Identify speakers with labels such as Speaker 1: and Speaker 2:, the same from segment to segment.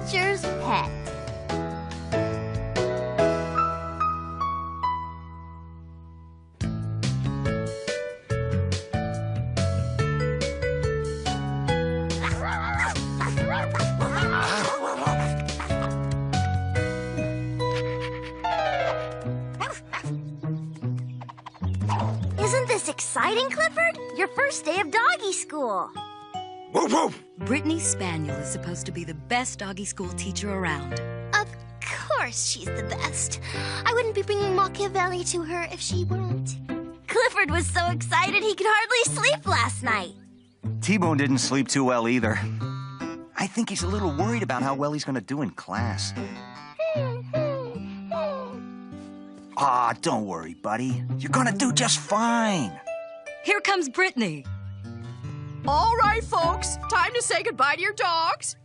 Speaker 1: teacher's pet. Isn't this exciting, Clifford? Your first day of doggy school.
Speaker 2: Woof, woof.
Speaker 3: Brittany's Spaniel is supposed to be the best doggy school teacher around.
Speaker 1: Of course she's the best. I wouldn't be bringing Machiavelli to her if she weren't. Clifford was so excited he could hardly sleep last night.
Speaker 4: T-Bone didn't sleep too well either. I think he's a little worried about how well he's going to do in class. Aw, don't worry, buddy. You're going to do just fine.
Speaker 3: Here comes Brittany.
Speaker 5: All right, folks. Time to say goodbye to your dogs.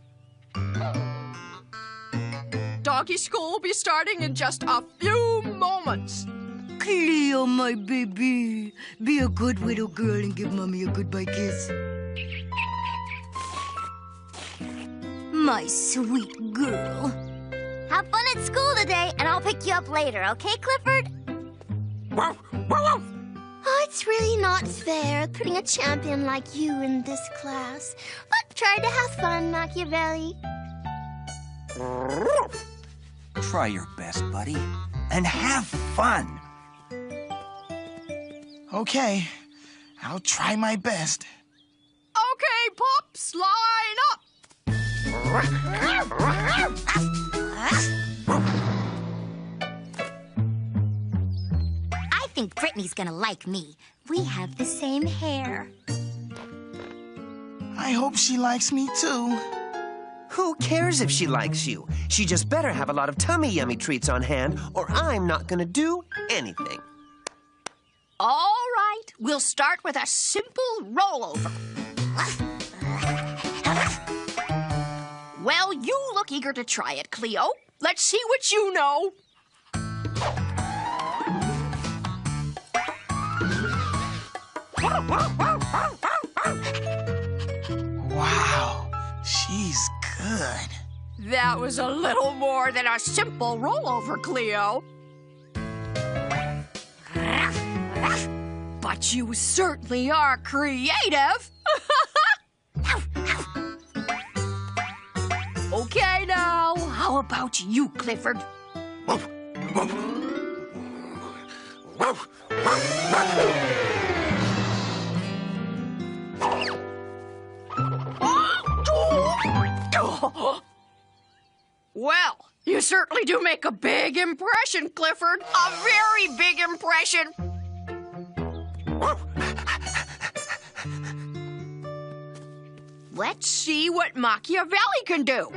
Speaker 5: Doggy school will be starting in just a few moments.
Speaker 3: Cleo, my baby. Be a good little girl and give Mommy a goodbye kiss. My sweet girl.
Speaker 1: Have fun at school today, and I'll pick you up later, okay, Clifford?
Speaker 2: Woof, woof, woof.
Speaker 1: Oh, it's really not fair putting a champion like you in this class. But try to have fun, Machiavelli.
Speaker 4: Try your best, buddy. And have fun.
Speaker 6: Okay, I'll try my best.
Speaker 5: Okay, pups, line up.
Speaker 1: I think Brittany's gonna like me. We have the same hair.
Speaker 6: I hope she likes me too.
Speaker 7: Who cares if she likes you? She just better have a lot of tummy yummy treats on hand, or I'm not gonna do anything.
Speaker 5: All right, we'll start with a simple rollover. Well, you look eager to try it, Cleo. Let's see what you know.
Speaker 6: Wow, she's good.
Speaker 5: That was a little more than a simple rollover, Cleo. But you certainly are creative. Okay, now, how about you, Clifford?
Speaker 2: Woof, woof. Woof, woof,
Speaker 5: woof. Well, you certainly do make a big impression, Clifford. A very big impression.
Speaker 2: woof.
Speaker 5: Let's see what Machiavelli can do.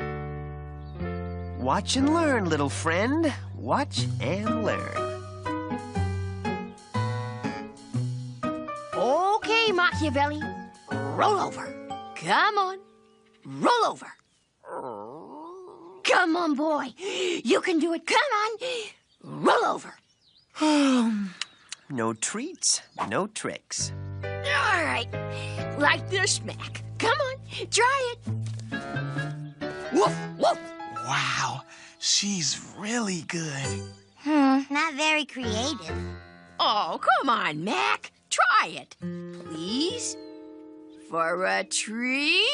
Speaker 7: Watch and learn, little friend. Watch and learn.
Speaker 5: Okay, Machiavelli. Roll over. Come on. Roll over. Come on, boy. You can do it. Come on. Roll over.
Speaker 7: No treats, no tricks.
Speaker 5: All right. Like this, Mac. Come on. Try it. Woof, woof.
Speaker 6: Wow, she's really good.
Speaker 1: Not very creative.
Speaker 5: Oh, come on, Mac. Try it. Please? For a treat?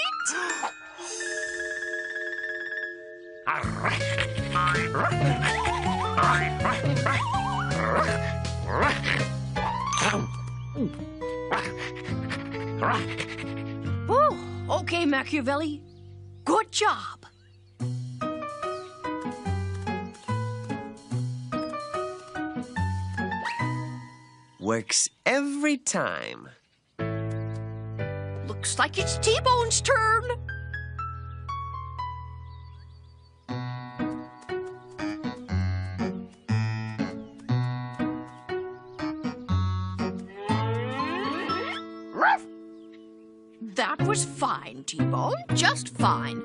Speaker 5: Oh, okay, Machiavelli. Good job.
Speaker 7: Works every time.
Speaker 5: Looks like it's T-Bone's turn. Ruff. That was fine, T-Bone. Just fine.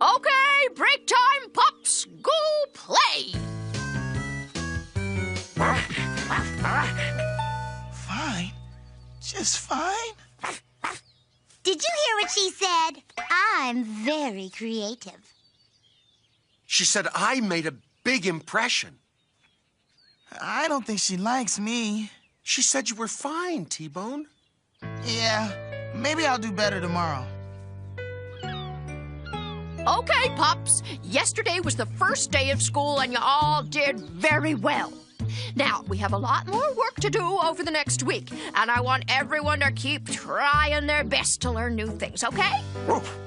Speaker 5: Okay, break time, pups. Go play.
Speaker 6: Fine? Just fine?
Speaker 1: Did you hear what she said? I'm very creative.
Speaker 2: She said I made a big impression.
Speaker 6: I don't think she likes me.
Speaker 2: She said you were fine, T-Bone.
Speaker 6: Yeah, maybe I'll do better tomorrow.
Speaker 5: Okay, pups. Yesterday was the first day of school, and you all did very well. Now, we have a lot more work to do over the next week, and I want everyone to keep trying their best to learn new things, okay?
Speaker 2: Woof.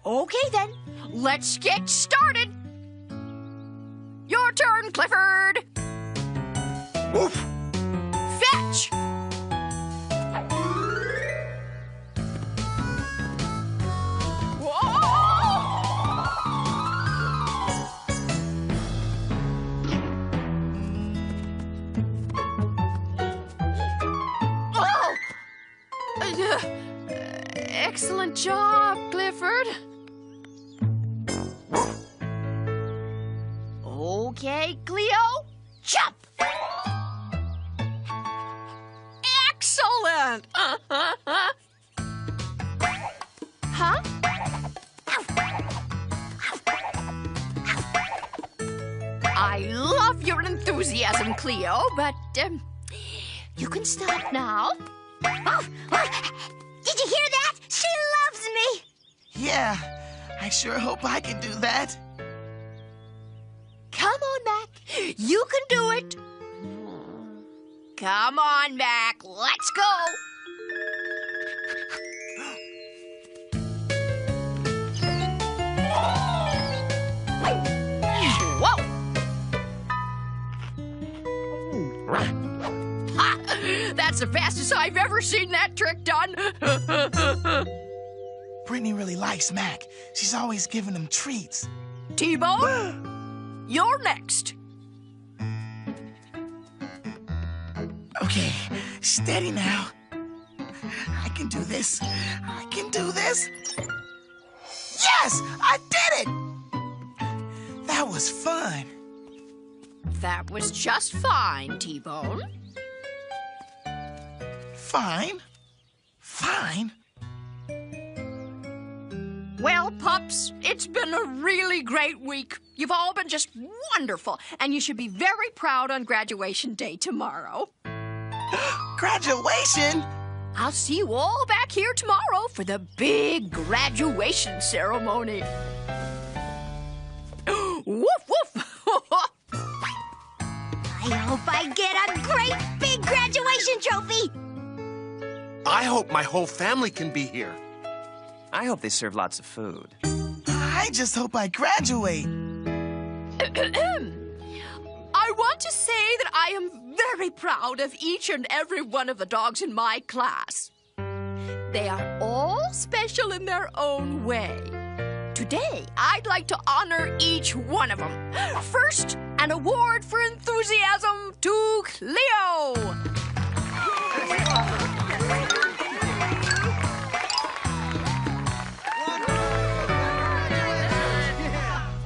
Speaker 5: Okay, then. Let's get started. Your turn, Clifford.
Speaker 2: Woof.
Speaker 5: Fetch. Excellent job, Clifford. Okay, Cleo, jump. Excellent. Huh? I love your enthusiasm, Cleo, but you can stop now.
Speaker 1: Did you hear that? She loves me.
Speaker 6: Yeah, I sure hope I can do that.
Speaker 5: Come on, Mac. You can do it. Come on, Mac. Let's go. Whoa. Ha! That's the fastest I've ever seen that trick done.
Speaker 6: Brittany really likes Mac. She's always giving him treats.
Speaker 5: T-Bone, you're next.
Speaker 6: Okay, steady now. I can do this. I can do this. Yes, I did it! That was fun.
Speaker 5: That was just fine, T-Bone.
Speaker 6: Fine? Fine?
Speaker 5: Well, pups, it's been a really great week. You've all been just wonderful, and you should be very proud on graduation day tomorrow.
Speaker 6: Graduation?
Speaker 5: I'll see you all back here tomorrow for the big graduation ceremony. Woof, woof.
Speaker 1: I hope I get a great big graduation trophy.
Speaker 2: I hope my whole family can be here.
Speaker 7: I hope they serve lots of food.
Speaker 6: I just hope I graduate.
Speaker 5: I want to say that I am very proud of each and every one of the dogs in my class. They are all special in their own way. Today, I'd like to honor each one of them. First, an award for enthusiasm to Cleo.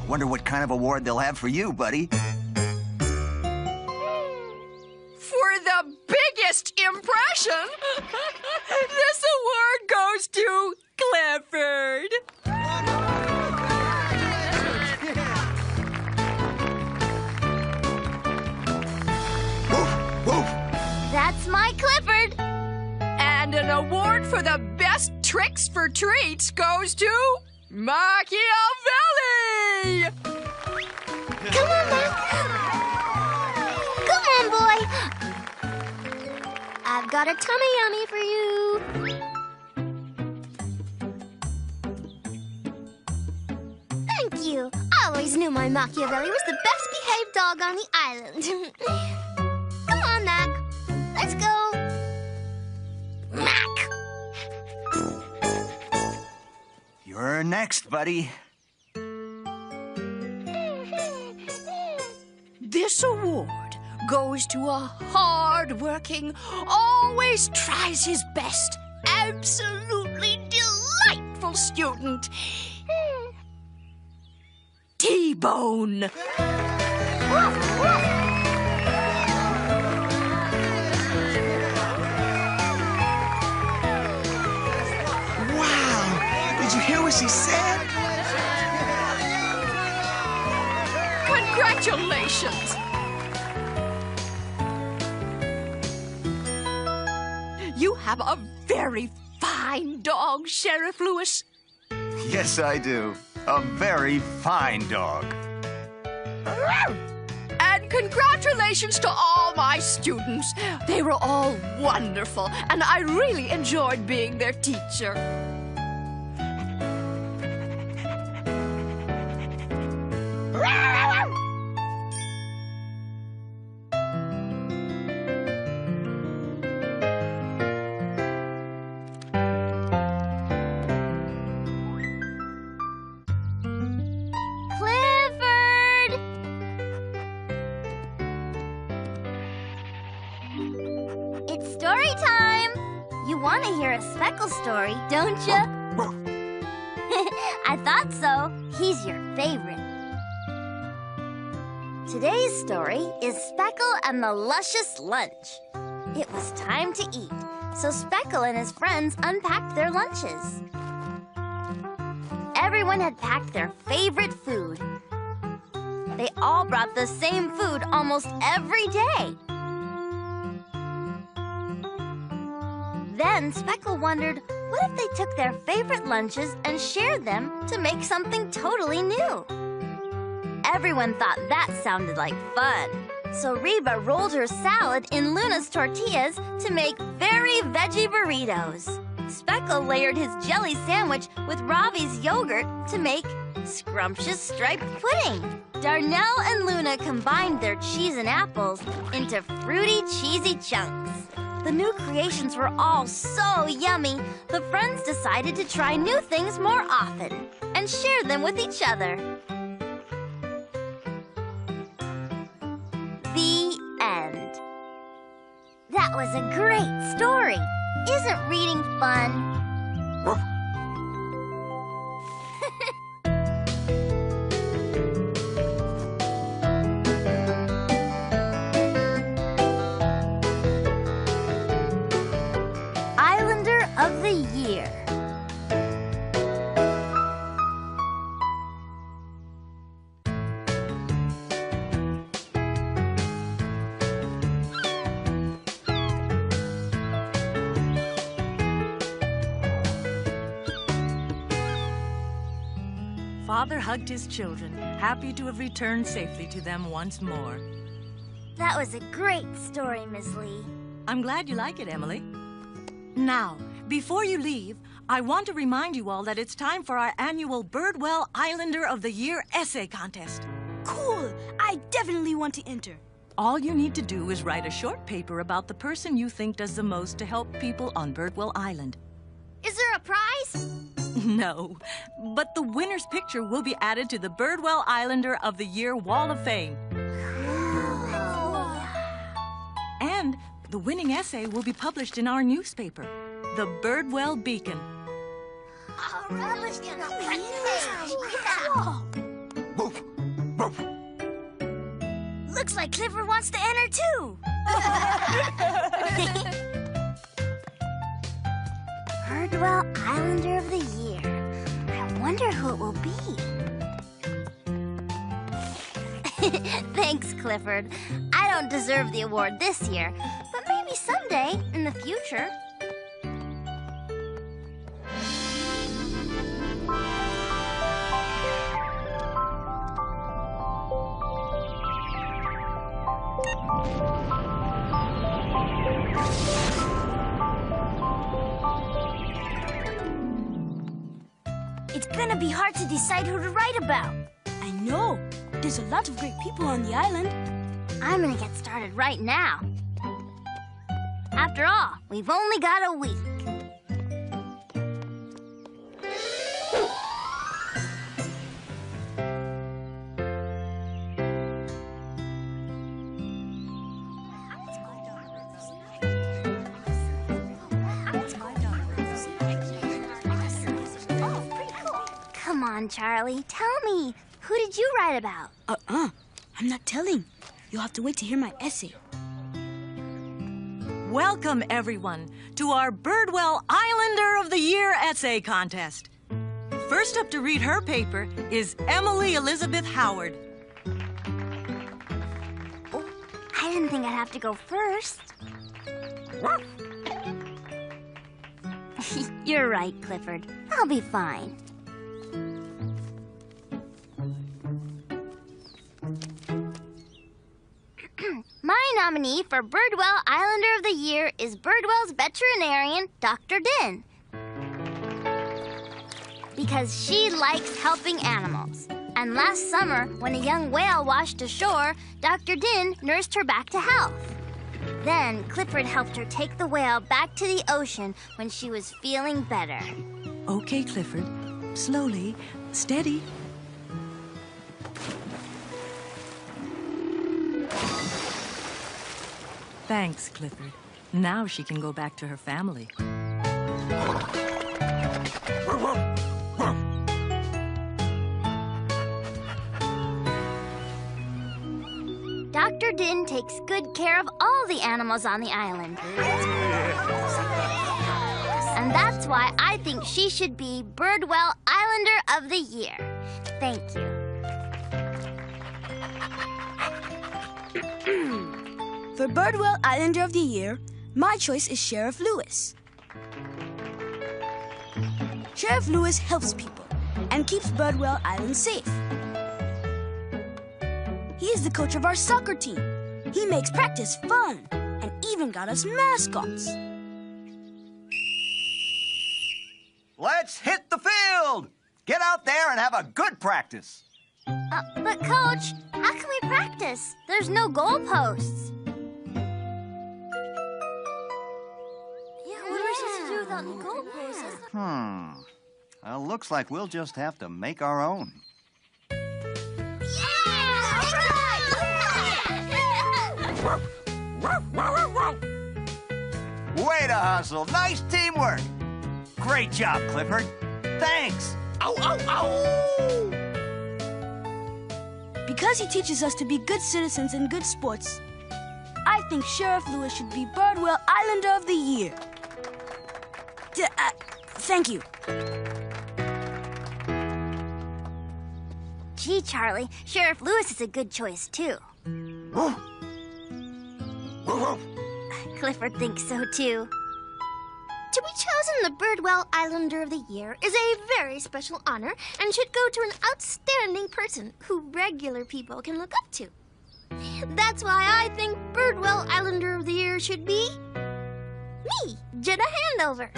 Speaker 4: Wonder what kind of award they'll have for you, buddy.
Speaker 5: For the biggest impression, this award goes to Clifford.
Speaker 2: Woof, woof.
Speaker 1: That's my Clifford.
Speaker 5: And an award for the best tricks for treats goes to Machiavelli!
Speaker 1: Come on, Mac. Come on, boy. I've got a tummy yummy for you. Thank you. I always knew my Machiavelli was the best behaved dog on the island. Come on, Mac. Let's go. Mac.
Speaker 4: You're next, buddy.
Speaker 5: This award goes to a hard-working, always tries his best, absolutely delightful student, T-Bone.
Speaker 6: she said?
Speaker 5: Congratulations! You have a very fine dog, Sheriff Lewis.
Speaker 4: Yes, I do. A very fine dog.
Speaker 5: And congratulations to all my students. They were all wonderful, and I really enjoyed being their teacher.
Speaker 1: Clifford! It's story time! You want to hear a Speckle story, don't you? I thought so. He's your favorite. Today's story is Speckle and the Luscious Lunch. It was time to eat, so Speckle and his friends unpacked their lunches. Everyone had packed their favorite food. They all brought the same food almost every day. Then Speckle wondered, what if they took their favorite lunches and shared them to make something totally new? Everyone thought that sounded like fun. So Reba rolled her salad in Luna's tortillas to make very veggie burritos. Speckle layered his jelly sandwich with Ravi's yogurt to make scrumptious striped pudding. Darnell and Luna combined their cheese and apples into fruity, cheesy chunks. The new creations were all so yummy, the friends decided to try new things more often and share them with each other. The end. That was a great story. Isn't reading fun? Islander of the Year.
Speaker 3: Father hugged his children, happy to have returned safely to them once more.
Speaker 1: That was a great story, Miss Lee.
Speaker 3: I'm glad you like it, Emily. Now, before you leave, I want to remind you all that it's time for our annual Birdwell Islander of the Year essay contest.
Speaker 8: Cool! I definitely want to enter.
Speaker 3: All you need to do is write a short paper about the person you think does the most to help people on Birdwell Island.
Speaker 1: Is there a prize?
Speaker 3: No, but the winner's picture will be added to the Birdwell Islander of the Year Wall of Fame. And the winning essay will be published in our newspaper, the Birdwell Beacon.
Speaker 1: Looks like Clifford wants to enter too. Birdwell Islander of the Year. I wonder who it will be. Thanks, Clifford. I don't deserve the award this year, but maybe someday in the future. It's gonna be hard to decide who to write about.
Speaker 8: I know. There's a lot of great people on the island.
Speaker 1: I'm gonna get started right now. After all, we've only got a week. Come on, Charlie, tell me. Who did you write about?
Speaker 8: I'm not telling. You'll have to wait to hear my essay.
Speaker 3: Welcome, everyone, to our Birdwell Islander of the Year essay contest. First up to read her paper is Emily Elizabeth Howard.
Speaker 1: Oh, I didn't think I'd have to go first. You're right, Clifford. I'll be fine. My nominee for Birdwell Islander of the Year is Birdwell's veterinarian, Dr. Din. Because she likes helping animals. And last summer, when a young whale washed ashore, Dr. Din nursed her back to health. Then Clifford helped her take the whale back to the ocean when she was feeling better.
Speaker 3: Okay, Clifford. Slowly. Steady. Thanks, Clifford. Now she can go back to her family.
Speaker 1: Dr. Din takes good care of all the animals on the island. And that's why I think she should be Birdwell Islander of the Year. Thank you.
Speaker 8: For Birdwell Islander of the Year, my choice is Sheriff Lewis. Sheriff Lewis helps people and keeps Birdwell Island safe. He is the coach of our soccer team. He makes practice fun and even got us mascots.
Speaker 4: Let's hit the field! Get out there and have a good practice.
Speaker 1: But Coach, how can we practice? There's no goalposts. Yeah, what are we supposed to do without any goalposts?
Speaker 4: Well, looks like we'll just have to make our own. Way to hustle. Nice teamwork. Great job, Clifford. Thanks.
Speaker 7: Ow, ow, ow!
Speaker 8: Because he teaches us to be good citizens and good sports, I think Sheriff Lewis should be Birdwell Islander of the Year. Thank you.
Speaker 1: Gee, Charlie, Sheriff Lewis is a good choice, too. Clifford thinks so, too.
Speaker 9: To be chosen the Birdwell Islander of the Year is a very special honor and should go to an outstanding person who regular people can look up to. That's why I think Birdwell Islander of the Year should be me, Jetta Handover.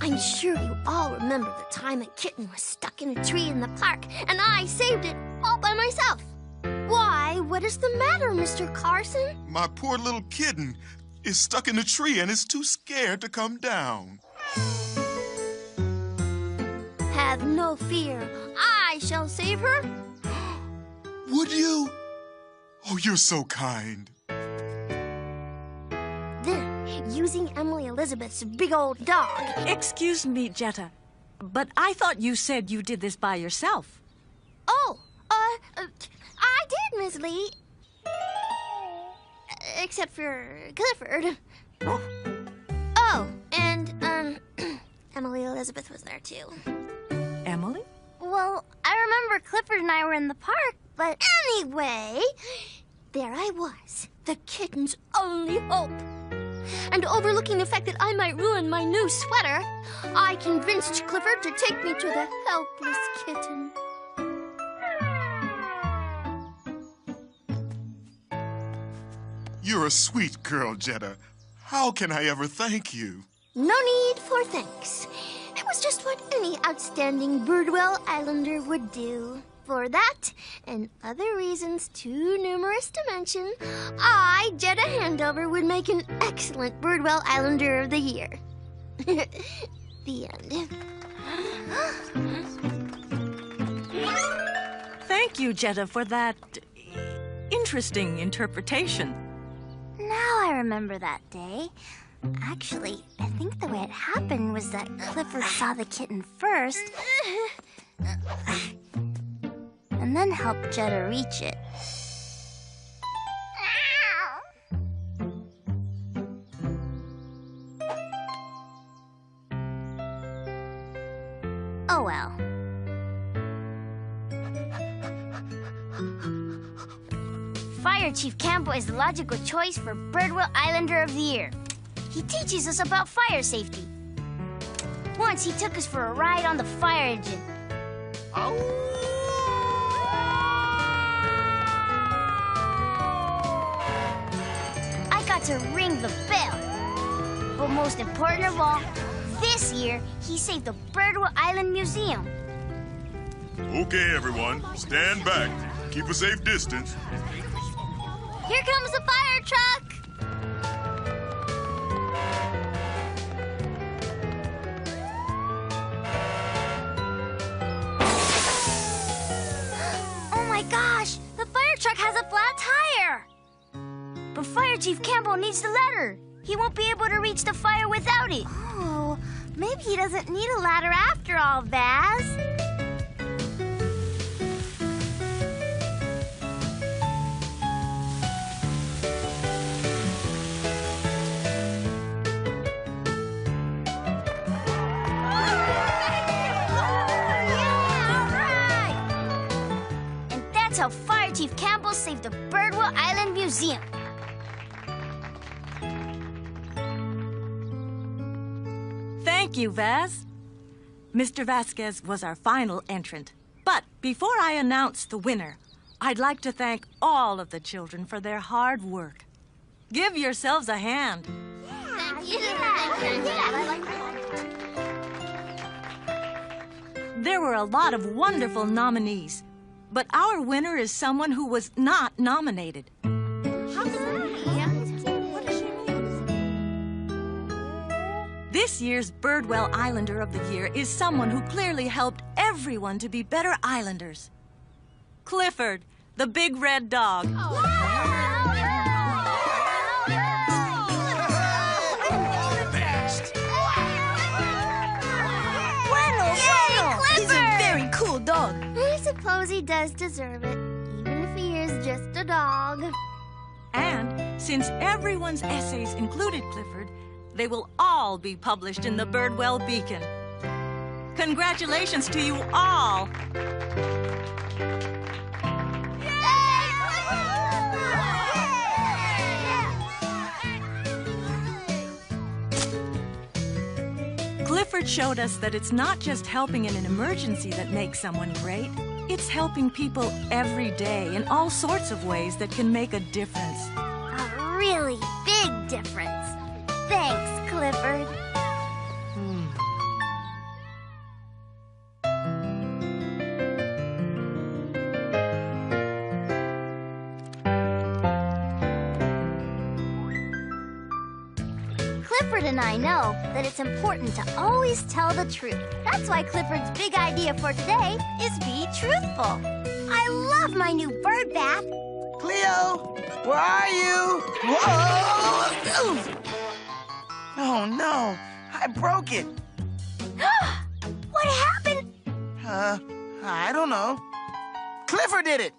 Speaker 9: I'm sure you all remember the time a kitten was stuck in a tree in the park and I saved it all by myself. Why, what is the matter, Mr. Carson?
Speaker 6: My poor little kitten is stuck in a tree and is too scared to come down.
Speaker 9: Have no fear. I shall save her.
Speaker 6: Would you? Oh, you're so kind.
Speaker 9: Then, using Emily Elizabeth's big old dog.
Speaker 3: Excuse me, Jetta, but I thought you said you did this by yourself.
Speaker 9: Oh, I did, Miss Lee. Except for Clifford. Oh, and, Emily Elizabeth was there, too.
Speaker 3: Emily?
Speaker 1: Well, I remember Clifford and I were in the park, but...
Speaker 9: Anyway, there I was, the kitten's only hope. And overlooking the fact that I might ruin my new sweater, I convinced Clifford to take me to the helpless kitten.
Speaker 6: You're a sweet girl, Jetta. How can I ever thank you?
Speaker 9: No need for thanks. It was just what any outstanding Birdwell Islander would do. For that, and other reasons too numerous to mention, I, Jetta Handover, would make an excellent Birdwell Islander of the Year. The end.
Speaker 3: Thank you, Jetta, for that interesting interpretation.
Speaker 1: Now I remember that day. Actually, I think the way it happened was that Clifford saw the kitten first and then helped Jetta reach it. Oh well. Fire Chief Campbell is the logical choice for Birdwell Islander of the Year. He teaches us about fire safety. Once he took us for a ride on the fire engine. I got to ring the bell. But most important of all, this year, he saved the Birdwell Island Museum.
Speaker 6: Okay, everyone, stand back. Keep a safe distance.
Speaker 1: Here comes the fire truck! Oh my gosh! The fire truck has a flat tire! But Fire Chief Campbell needs the ladder. He won't be able to reach the fire without it. Oh, maybe he doesn't need a ladder after all, Vaz. That's how Fire Chief Campbell saved the Birdwell Island Museum.
Speaker 3: Thank you, Vaz. Mr. Vasquez was our final entrant. But before I announce the winner, I'd like to thank all of the children for their hard work. Give yourselves a hand.
Speaker 9: Thank you.
Speaker 3: There were a lot of wonderful nominees, but our winner is someone who was not nominated. This year's Birdwell Islander of the Year is someone who clearly helped everyone to be better islanders. Clifford, the big red dog.
Speaker 8: He's a very cool dog.
Speaker 9: I suppose he does deserve it, even if he is just a dog.
Speaker 3: And since everyone's essays included Clifford, they will all be published in the Birdwell Beacon. Congratulations to you all! Clifford showed us that it's not just helping in an emergency that makes someone great. It's helping people every day in all sorts of ways that can make a difference.
Speaker 1: A really big difference. Thanks, Clifford. Clifford and I know that it's important to always tell the truth. That's why Clifford's big idea for today is be truthful. I love my new bird bath.
Speaker 10: Cleo, where are you? Whoa! Oh, no. I broke it.
Speaker 1: What happened?
Speaker 10: I don't know. Clifford did it.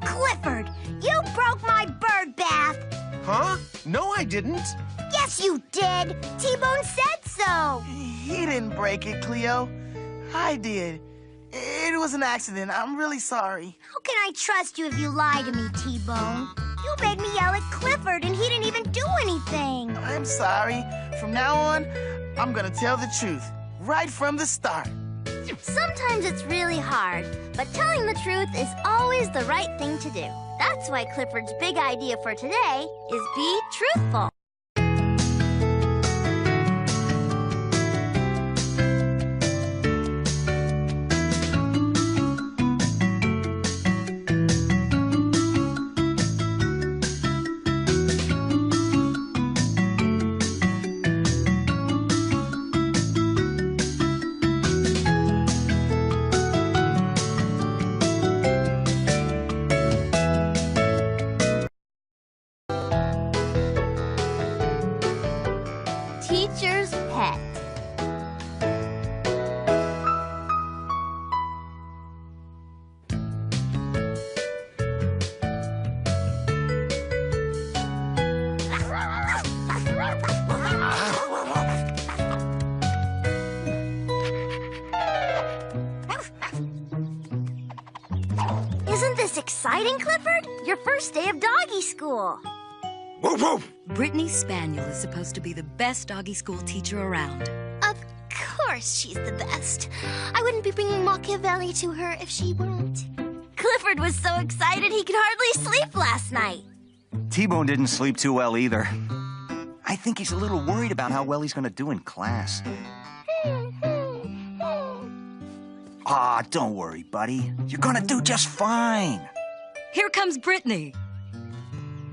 Speaker 1: Clifford, you broke my bird bath.
Speaker 2: Huh? No, I didn't.
Speaker 1: Yes, you did. T-Bone said so.
Speaker 10: He didn't break it, Cleo. I did. It was an accident. I'm really sorry.
Speaker 1: How can I trust you if you lie to me, T-Bone? You made me yell at Clifford and he didn't even do anything.
Speaker 10: I'm sorry. From now on, I'm gonna tell the truth. Right from the start.
Speaker 1: Sometimes it's really hard, but telling the truth is always the right thing to do. That's why Clifford's big idea for today is be truthful. exciting, Clifford? Your first day of doggy school.
Speaker 2: Woof, woof.
Speaker 11: Brittany Spaniel is supposed to be the best doggy school teacher around.
Speaker 9: Of course she's the best. I wouldn't be bringing Machiavelli to her if she weren't.
Speaker 1: Clifford was so excited he could hardly sleep last night.
Speaker 4: T-Bone didn't sleep too well either. I think he's a little worried about how well he's gonna do in class. Aw, don't worry, buddy. You're gonna do just fine.
Speaker 11: Here comes Brittany.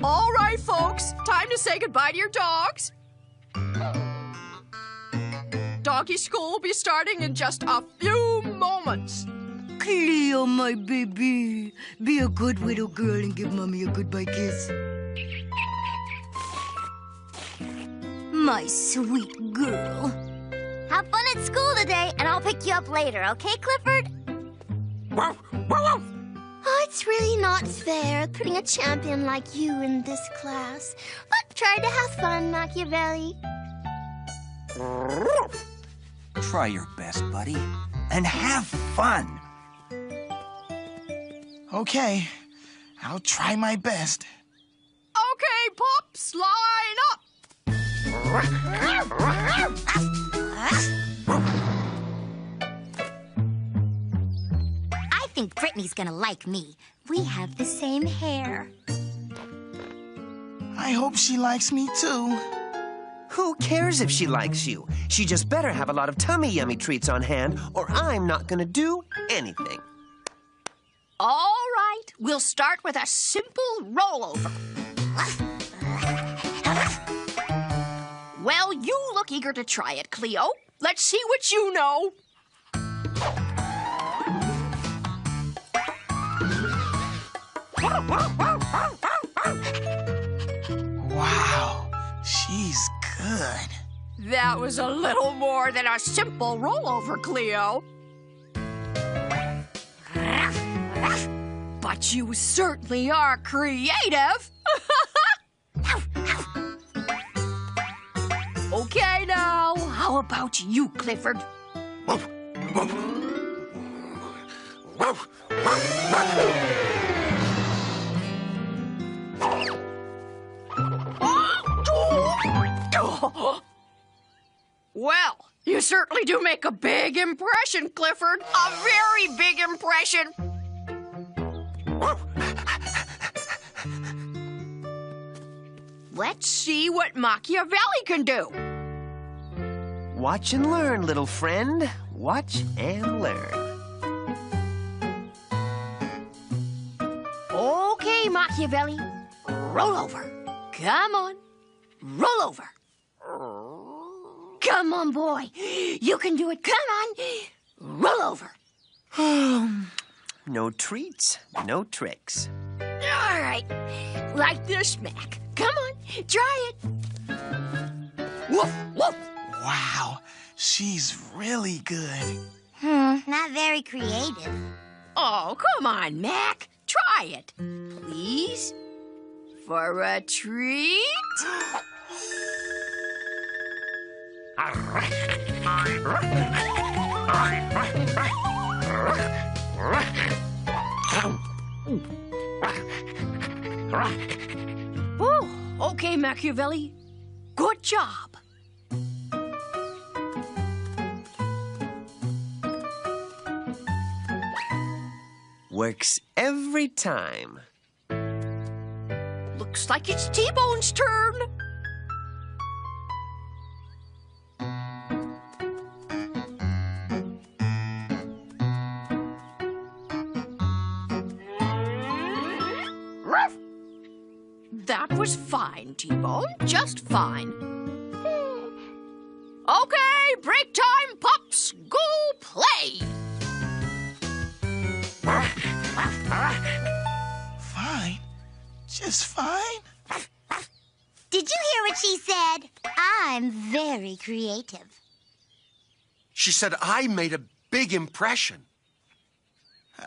Speaker 5: All right, folks, time to say goodbye to your dogs. Doggy school will be starting in just a few moments.
Speaker 8: Cleo, my baby. Be a good little girl and give Mommy a goodbye kiss. My sweet girl.
Speaker 1: Have fun at school today, and I'll pick you up later, okay, Clifford?
Speaker 2: Woof, woof, woof.
Speaker 9: Oh, it's really not fair putting a champion like you in this class. But try to have fun, Machiavelli.
Speaker 4: Try your best, buddy. And have fun.
Speaker 10: Okay, I'll try my best.
Speaker 5: Okay, pups, line up.
Speaker 1: I think Brittany's gonna like me. We have the same hair.
Speaker 10: I hope she likes me too.
Speaker 7: Who cares if she likes you? She just better have a lot of tummy yummy treats on hand, or I'm not gonna do anything.
Speaker 5: All right, we'll start with a simple rollover. Well, you look eager to try it, Cleo. Let's see what you know.
Speaker 10: Wow, she's good.
Speaker 5: That was a little more than a simple rollover, Cleo. But you certainly are creative. Okay, now, how about you, Clifford?
Speaker 2: Woof, woof. Woof, woof,
Speaker 5: woof. Well, you certainly do make a big impression, Clifford. A very big impression. Let's see what Machiavelli can do.
Speaker 7: Watch and learn, little friend. Watch and learn.
Speaker 5: Okay, Machiavelli. Roll over. Come on. Roll over. Come on, boy. You can do it. Come on. Roll over.
Speaker 7: No treats, no tricks.
Speaker 5: All right. Like this, Mac. Come on. Try it. Woof, woof.
Speaker 10: Wow, she's really good.
Speaker 1: Not very creative.
Speaker 5: Oh, come on, Mac. Try it. Please? For a treat? Oh, okay, Machiavelli. Good job.
Speaker 7: Works every time.
Speaker 5: Looks like it's T-Bone's turn. Ruff. That was fine, T-Bone. Just fine. Okay, break time, pups. Go play.
Speaker 10: Fine? Just fine?
Speaker 1: Did you hear what she said? I'm very creative.
Speaker 2: She said I made a big impression.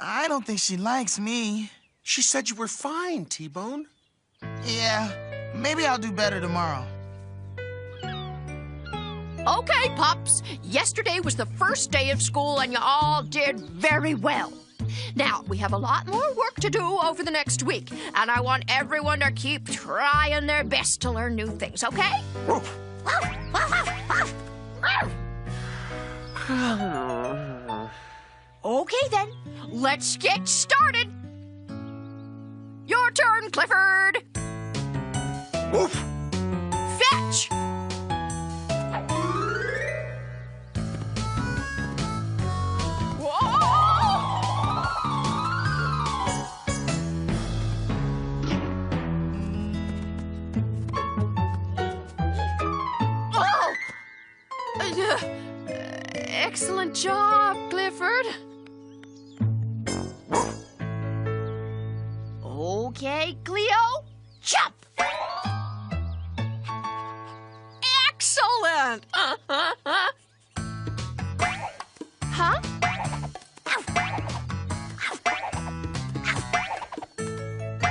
Speaker 10: I don't think she likes me.
Speaker 2: She said you were fine, T-Bone.
Speaker 10: Yeah, maybe I'll do better tomorrow.
Speaker 5: Okay, pups. Yesterday was the first day of school, and you all did very well. Now, we have a lot more work to do over the next week, and I want everyone to keep trying their best to learn new things, okay? Okay, then. Let's get started. Your turn, Clifford.
Speaker 2: Woof.
Speaker 5: Fetch. Excellent job, Clifford. Okay, Cleo, jump. Excellent. Huh?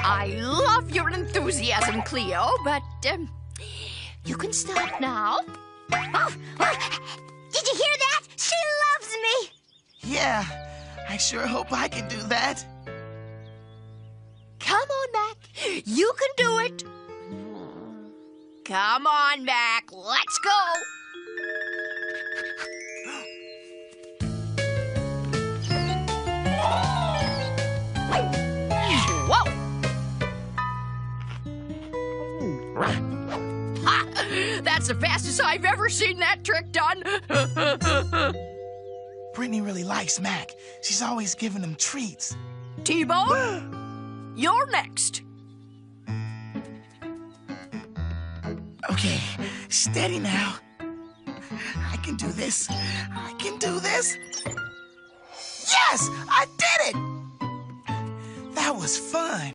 Speaker 5: I love your enthusiasm, Cleo, but you can stop now.
Speaker 1: Did you hear that? She loves me.
Speaker 10: Yeah, I sure hope I can do that.
Speaker 5: Come on, Mac. You can do it. Come on, Mac. Let's go. Whoa. Ha! That's the fastest I've ever seen that trick done.
Speaker 10: Brittany really likes Mac. She's always giving him treats.
Speaker 5: T-Bone, you're next.
Speaker 10: Okay, steady now. I can do this. I can do this. Yes, I did it! That was fun.